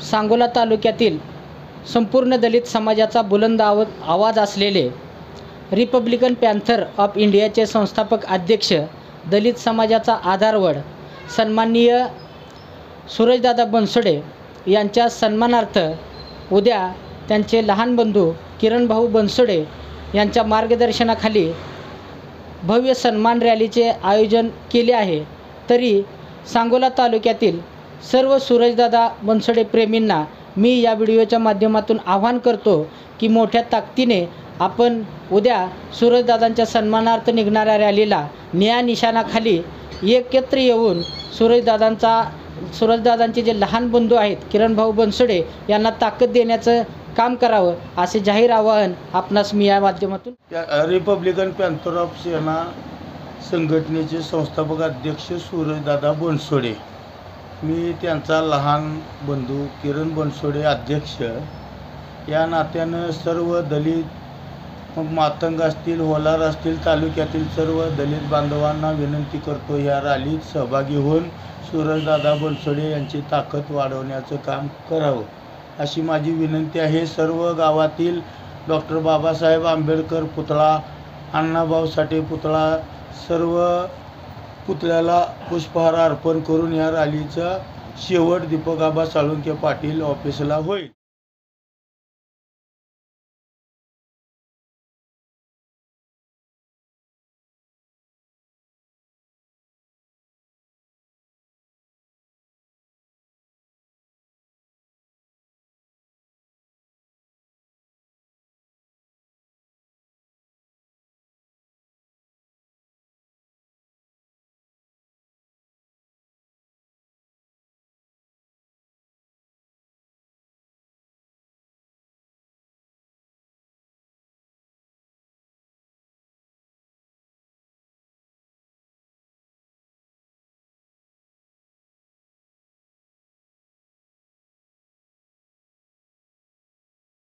सांगोला तालुक्यातील संपूर्ण दलित समाजाचा बुलंद आवाज असलेले रिपब्लिकन पॅन्थर ऑफ इंडियाचे संस्थापक अध्यक्ष, दलित समाजाचा आधारवड सन्माननीय सूरजदादा बनसोडे यांच्या सन्मानार्थ उद्या त्यांचे लहान बंधू किरणभाऊ बनसोडे यांच्या मार्गदर्शनाखाली भव्य सन्मान रॅलीचे आयोजन केले आहे। तरी सांगोला तालुक्यातील सर्व सूरजदादा बनसोडे प्रेमींना मी या व्हिडिओच्या माध्यमातून आवाहन करतो की मोठ्या ताकदीने आपण उद्या सूरजदादांच्या सन्मानार्थ निघणाऱ्या रॅलीला निळ्या निशाणाखाली एकत्र येऊन सूरजदादांचे जे लहान बंधू आहेत किरणभाऊ बनसोडे यांना ताकद देण्याचं काम करावं असे जाहीर आवाहन आपणास मी या माध्यमातून रिपब्लिकन पॅन्थर ऑफ सेना संघटनेचे संस्थापक अध्यक्ष सूरजदादा बनसोडे, मी त्यांचा लहान बंधू किरण बनसोडे अध्यक्ष या नात्यानं सर्व दलित मातंग असतील, होलार असतील, तालुक्यातील सर्व दलित बांधवांना विनंती करतो, या रॅलीत सहभागी होऊन सूरजदादा बनसोडे यांची ताकद वाढवण्याचं काम करावं अशी माझी विनंती आहे। सर्व गावातील डॉक्टर बाबासाहेब आंबेडकर पुतळा, अण्णाभाऊ साठे पुतळा, सर्व पुतळ्याला पुष्पहार अर्पण करून या रॅलीचा शेवट दीपक आबा साळुंखे पाटील ऑफिसला होईल।